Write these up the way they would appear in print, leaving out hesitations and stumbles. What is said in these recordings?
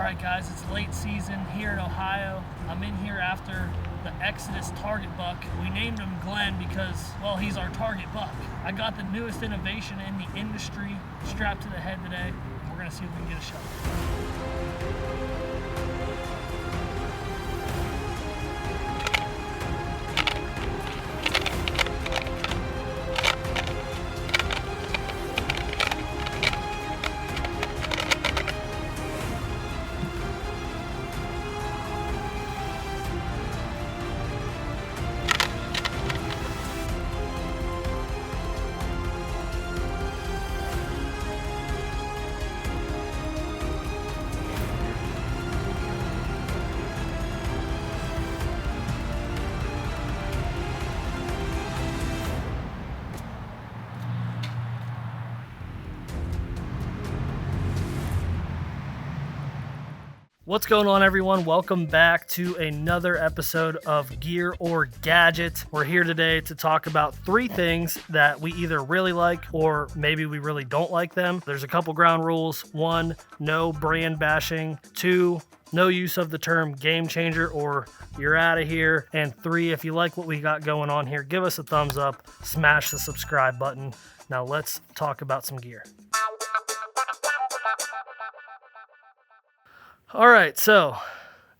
Alright guys, it's late season here in Ohio. I'm in here after the Exodus target buck. We named him Glenn because, well, he's our target buck. I got the newest innovation in the industry strapped to the head today. We're gonna see if we can get a shot. What's going on, everyone? Welcome back to another episode of Gear or Gadget. We're here today to talk about three things that we either really like or maybe we really don't like them. There's a couple ground rules. 1, no brand bashing. 2, no use of the term game changer or you're out of here. And 3, if you like what we got going on here, give us a thumbs up, smash the subscribe button. Now let's talk about some gear. All right, so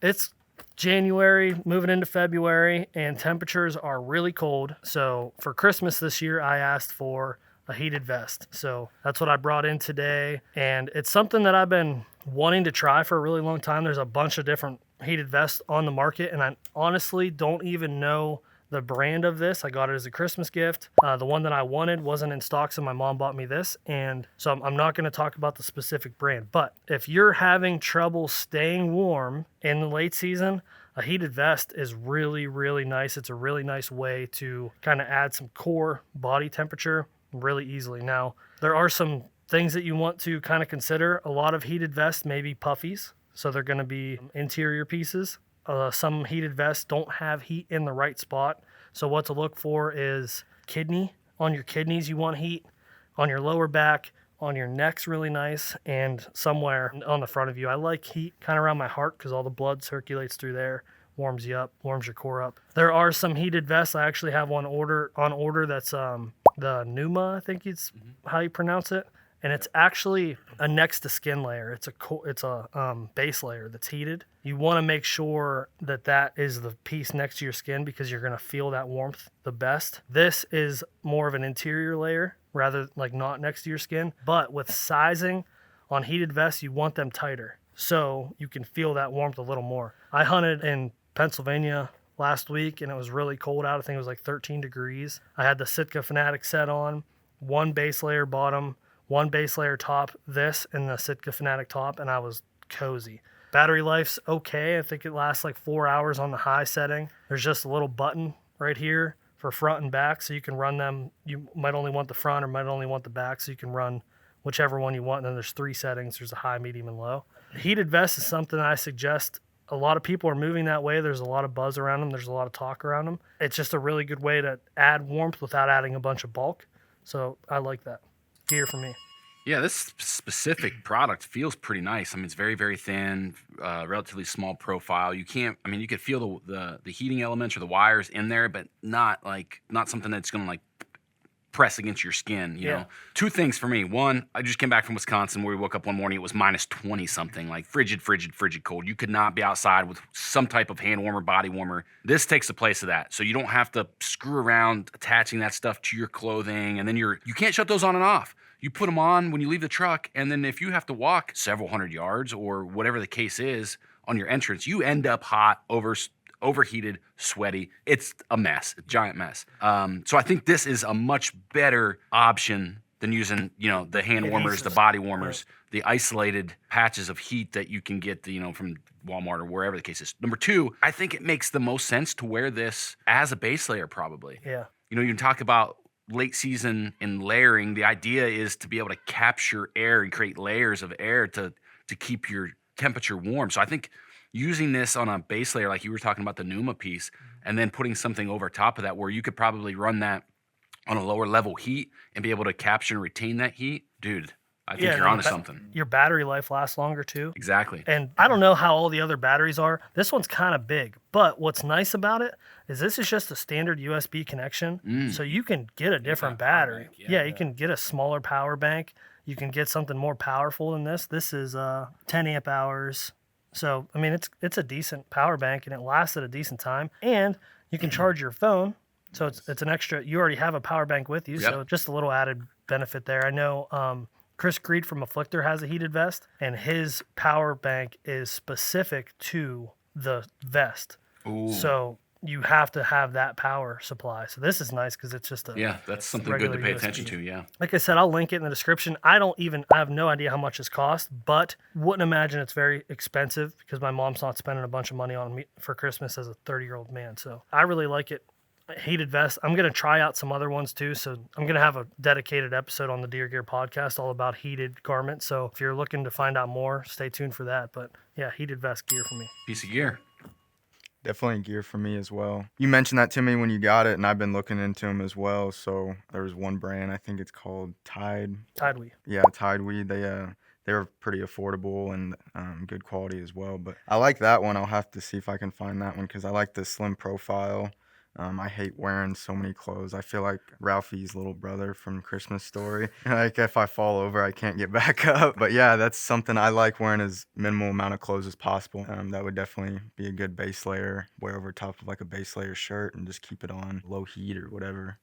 it's January, moving into February, and temperatures are really cold. So for Christmas this year, I asked for a heated vest. So that's what I brought in today, and it's something that I've been wanting to try for a really long time. There's a bunch of different heated vests on the market, and I honestly don't even know the brand of this. I got it as a Christmas gift. The one that I wanted wasn't in stock, so my mom bought me this. And so I'm not going to talk about the specific brand, but if you're having trouble staying warm in the late season, a heated vest is really, really nice. It's a really nice way to kind of add some core body temperature really easily. Now, there are some things that you want to kind of consider. A lot of heated vests may be puffies, so they're going to be interior pieces. Some heated vests don't have heat in the right spot. So what to look for is kidney. On your kidneys, you want heat. On your lower back, on your neck's really nice, and somewhere on the front of you. I like heat kind of around my heart because all the blood circulates through there, warms you up, warms your core up. There are some heated vests. I actually have one on order that's the Numa, I think it's how you pronounce it. And it's actually a next to skin layer. It's a base layer that's heated. You want to make sure that that is the piece next to your skin because you're going to feel that warmth the best. This is more of an interior layer rather like not next to your skin. But with sizing on heated vests, you want them tighter so you can feel that warmth a little more. I hunted in Pennsylvania last week and it was really cold out. I think it was like 13 degrees. I had the Sitka Fanatic set on, one base layer bottom, one base layer top, this, and the Sitka Fanatic top, and I was cozy. Battery life's okay. I think it lasts like 4 hours on the high setting. There's just a little button right here for front and back, so you can run them. You might only want the front or might only want the back, so you can run whichever one you want. And then there's 3 settings. There's a high, medium, and low. Heated vest is something I suggest. A lot of people are moving that way. There's a lot of buzz around them. There's a lot of talk around them. It's just a really good way to add warmth without adding a bunch of bulk. So I like that. Gear for me. Yeah, this specific product feels pretty nice. I mean, it's very, very thin, relatively small profile. You could feel the heating elements or the wires in there, but not something that's going to like press against your skin, you know. 2 things for me. 1, I just came back from Wisconsin where we woke up one morning, it was minus 20 something, like frigid cold. You could not be outside with some type of hand warmer, body warmer. This takes the place of that. So you don't have to screw around attaching that stuff to your clothing, and then you can't shut those on and off. You put them on when you leave the truck, and then if you have to walk several hundred yards or whatever the case is on your entrance, you end up hot, overheated, sweaty. It's a mess, a giant mess. So I think this is a much better option than using, the hand warmers, the body warmers, the isolated patches of heat that you can get, from Walmart or wherever the case is. Number 2, I think it makes the most sense to wear this as a base layer probably. Yeah. You can talk about late season and layering. The idea is to be able to capture air and create layers of air to keep your temperature warm. So I think using this on a base layer, like you were talking about the Numa piece, and then putting something over top of that where you could probably run that on a lower level heat and be able to capture and retain that heat, dude, I think you're onto something. Your battery life lasts longer too. Exactly. And I don't know how all the other batteries are. This one's kind of big, but what's nice about it is this is just a standard USB connection. So you can get a different battery. bank, Yeah, you can get a smaller power bank. You can get something more powerful than this. This is 10 amp hours. So, I mean, it's a decent power bank and it lasts at a decent time. And you can charge your phone. So it's an extra, you already have a power bank with you. Yep. So just a little added benefit there. I know Chris Creed from Afflictor has a heated vest, and his power bank is specific to the vest. Ooh. So you have to have that power supply. So this is nice because it's just that's something good to pay attention to. Yeah. Like I said, I'll link it in the description. I have no idea how much this costs, but wouldn't imagine it's very expensive because my mom's not spending a bunch of money on me for Christmas as a 30-year-old man. So I really like it. Heated vest. I'm going to try out some other ones too. So I'm going to have a dedicated episode on the Deer Gear podcast all about heated garments. So if you're looking to find out more, stay tuned for that. But yeah, heated vest gear for me. Piece of gear. Definitely gear for me as well. You mentioned that to me when you got it, and I've been looking into them as well. So there was one brand, I think it's called Tide. Tideweed. Yeah, Tideweed. They're pretty affordable and good quality as well. But I like that one. I'll have to see if I can find that one because I like the slim profile. I hate wearing so many clothes. I feel like Ralphie's little brother from Christmas Story. Like if I fall over, I can't get back up. But yeah, that's something I like, wearing as minimal amount of clothes as possible. That would definitely be a good base layer. Wear over top of like a base layer shirt and just keep it on low heat or whatever.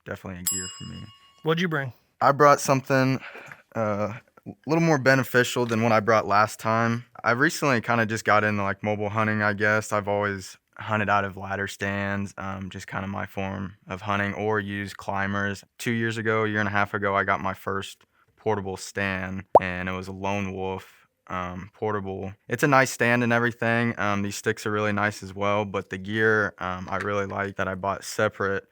Definitely a gear for me. What'd you bring? I brought something a little more beneficial than what I brought last time. I recently kind of just got into like mobile hunting, I guess. I've always hunted out of ladder stands, just kind of my form of hunting, or use climbers. 2 years ago, a year and a half ago, I got my first portable stand, and it was a Lone Wolf portable. It's a nice stand and everything. These sticks are really nice as well, but the gear I really like that I bought separate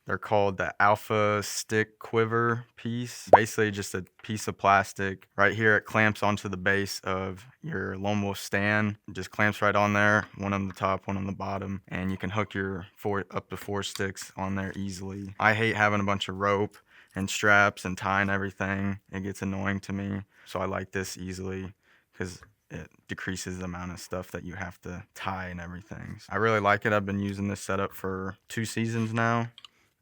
they're called the AlphaTech Quiver piece. Basically just a piece of plastic. Right here it clamps onto the base of your Lone Wolf stand. It just clamps right on there, one on the top, one on the bottom, and you can hook your up to 4 sticks on there easily. I hate having a bunch of rope and straps and tying everything. It gets annoying to me. So I like this easily because it decreases the amount of stuff that you have to tie and everything. So I really like it. I've been using this setup for 2 seasons now,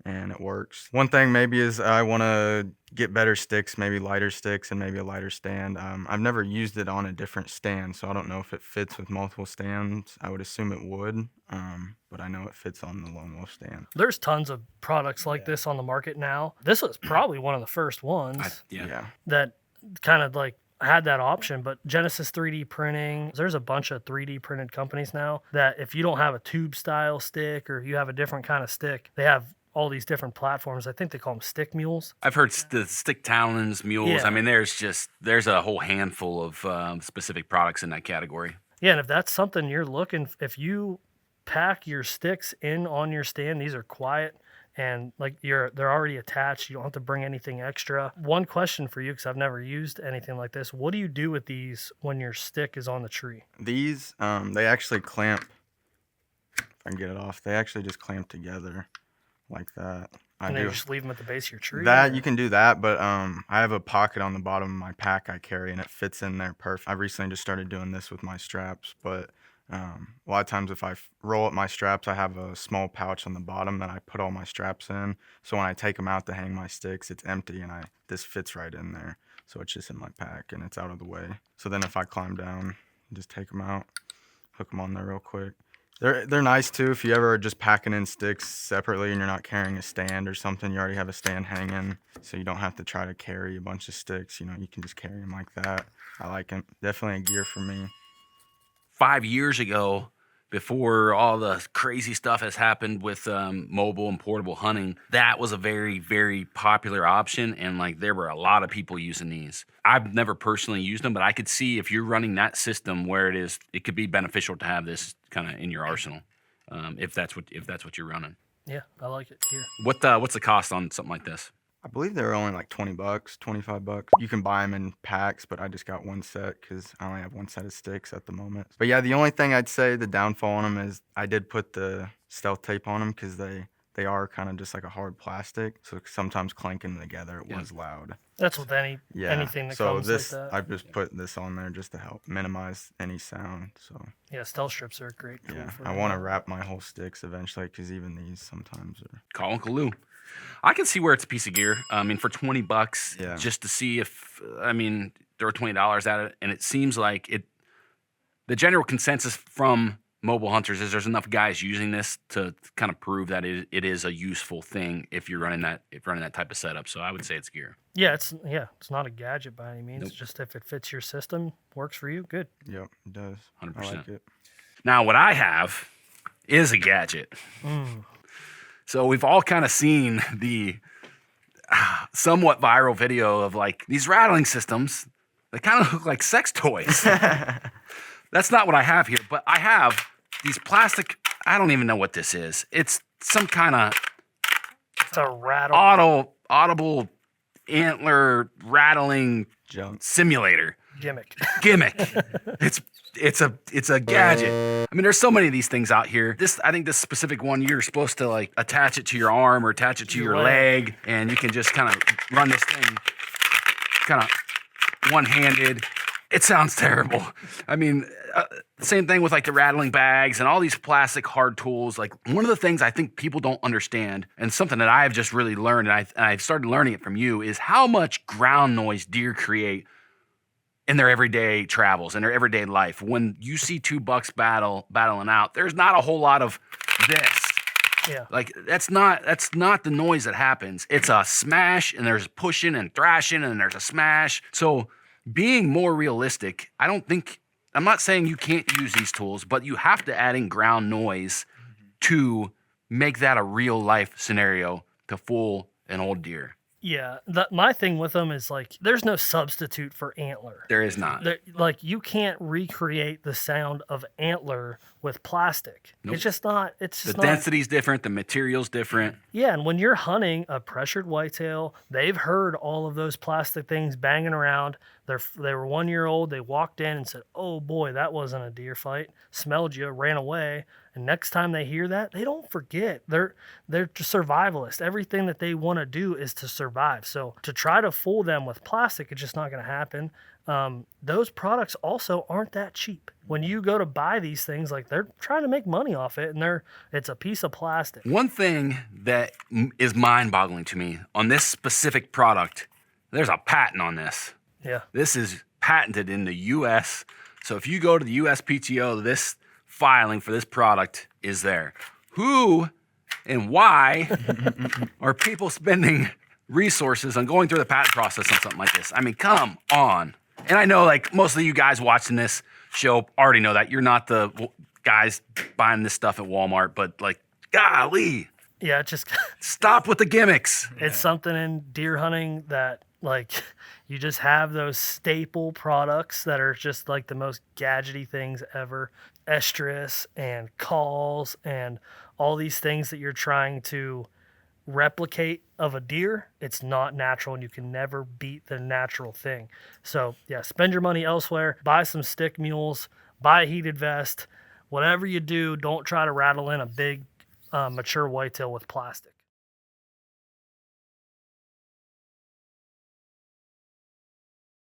and it works. One thing maybe is I want to get better sticks, maybe lighter sticks and maybe a lighter stand. I've never used it on a different stand, so I don't know if it fits with multiple stands. I would assume it would, but I know it fits on the Lone Wolf stand. There's tons of products like this on the market now. This was probably one of the first ones that kind of like had that option, but Genesis 3D printing, there's a bunch of 3D printed companies now that if you don't have a tube style stick or you have a different kind of stick, they have all these different platforms. I think they call them stick mules. I've heard the stick talons, mules. Yeah. I mean, there's a whole handful of specific products in that category. Yeah, and if that's something you're looking, if you pack your sticks in on your stand, these are quiet and like they're already attached. You don't have to bring anything extra. One question for you, because I've never used anything like this. What do you do with these when your stick is on the tree? These, they actually clamp. If I can get it off, they actually just clamp together like that. And then you just leave them at the base of your tree? That, you can do that, but I have a pocket on the bottom of my pack I carry, and it fits in there perfect. I recently just started doing this with my straps, but a lot of times if I roll up my straps, I have a small pouch on the bottom that I put all my straps in. So when I take them out to hang my sticks, it's empty, and this fits right in there. So it's just in my pack, and it's out of the way. So then if I climb down, just take them out, hook them on there real quick. They're nice too if you ever are just packing in sticks separately and you're not carrying a stand or something. You already have a stand hanging, so you don't have to try to carry a bunch of sticks. You can just carry them like that. I like them. Definitely a gear for me. 5 years ago, before all the crazy stuff has happened with mobile and portable hunting, that was a very, very popular option, and like there were a lot of people using these. I've never personally used them, but I could see if you're running that system where it could be beneficial to have this kind of in your arsenal, if that's what you're running. Yeah, I like it here. What's the cost on something like this? I believe they were only like $20, $25. You can buy them in packs, but I just got one set because I only have one set of sticks at the moment. But yeah, the only thing I'd say the downfall on them is I did put the stealth tape on them because they they are kind of just like a hard plastic. So sometimes clanking together, it Yeah. was loud. That's with anything that So comes this, like that. I just put this on there just to help minimize any sound. So Yeah, stealth strips are a great tool yeah, for I that. want to wrap my whole sticks eventually, because even these sometimes are. Call Uncle Lou. I can see where it's a piece of gear. I mean, for $20, Yeah. just to see if, I mean, throw $20 at it, and it seems like it. The general consensus from mobile hunters is there's enough guys using this to kind of prove that it is a useful thing if you're running that type of setup. So I would say it's gear. Yeah, it's not a gadget by any means. Nope. Just if it fits your system, works for you, good. Yep, it does. 100%. I like it. Now, what I have is a gadget. So we've all kind of seen the somewhat viral video of like these rattling systems. They kind of look like sex toys. That's not what I have here, but I have these plastic. I don't even know what this is. It's some kind of It's a rattle audible antler rattling Junk. simulator gimmick. It's a gadget. I mean, there's so many of these things out here. I think this specific one, you're supposed to like attach it to your arm or attach it to your leg, and you can just kind of run this thing kind of one-handed. It sounds terrible. I mean, same thing with like the rattling bags and all these plastic hard tools. Like, one of the things I think people don't understand, and something that I've just really learned, and I've started learning it from you, is how much ground noise deer create in their everyday travels, in their everyday life. When you see two bucks battling out, there's not a whole lot of this. Yeah. Like, that's not the noise that happens. It's a smash, and there's pushing and thrashing, and there's a smash. So being more realistic, I'm not saying you can't use these tools, but you have to add in ground noise to make that a real life scenario to fool an old deer. Yeah, my thing with them is like there's no substitute for antler. There is not. Like you can't recreate the sound of antler with plastic. Nope. It's just not. It's just The not. density's different. The material's different. Yeah, and when you're hunting a pressured whitetail, they've heard all of those plastic things banging around. They were 1 year old. They walked in and said, "Oh boy, that wasn't a deer fight." Smelled you, ran away. And next time they hear that, they don't forget. They're survivalists. Everything that they want to do is to survive. So to try to fool them with plastic, it's just not going to happen. Those products also aren't that cheap. When you go to buy these things, like they're trying to make money off it, and it's a piece of plastic. One thing that is mind-boggling to me on this specific product, there's a patent on this. Yeah. This is patented in the U.S. So if you go to the USPTO, this filing for this product is there. Who and why are people spending resources on going through the patent process on something like this? I mean, come on. And I know like most of you guys watching this show already know that. You're not the guys buying this stuff at Walmart, but like, golly. Yeah, it just Stop with the gimmicks. it's something in deer hunting that like you just have those staple products that are just like the most gadgety things ever. Estrus and calls and all these things that you're trying to replicate of a deer. It's not natural, and you can never beat the natural thing. So yeah, spend your money elsewhere. Buy some stick mules, buy a heated vest. Whatever you do, don't try to rattle in a big mature whitetail with plastic.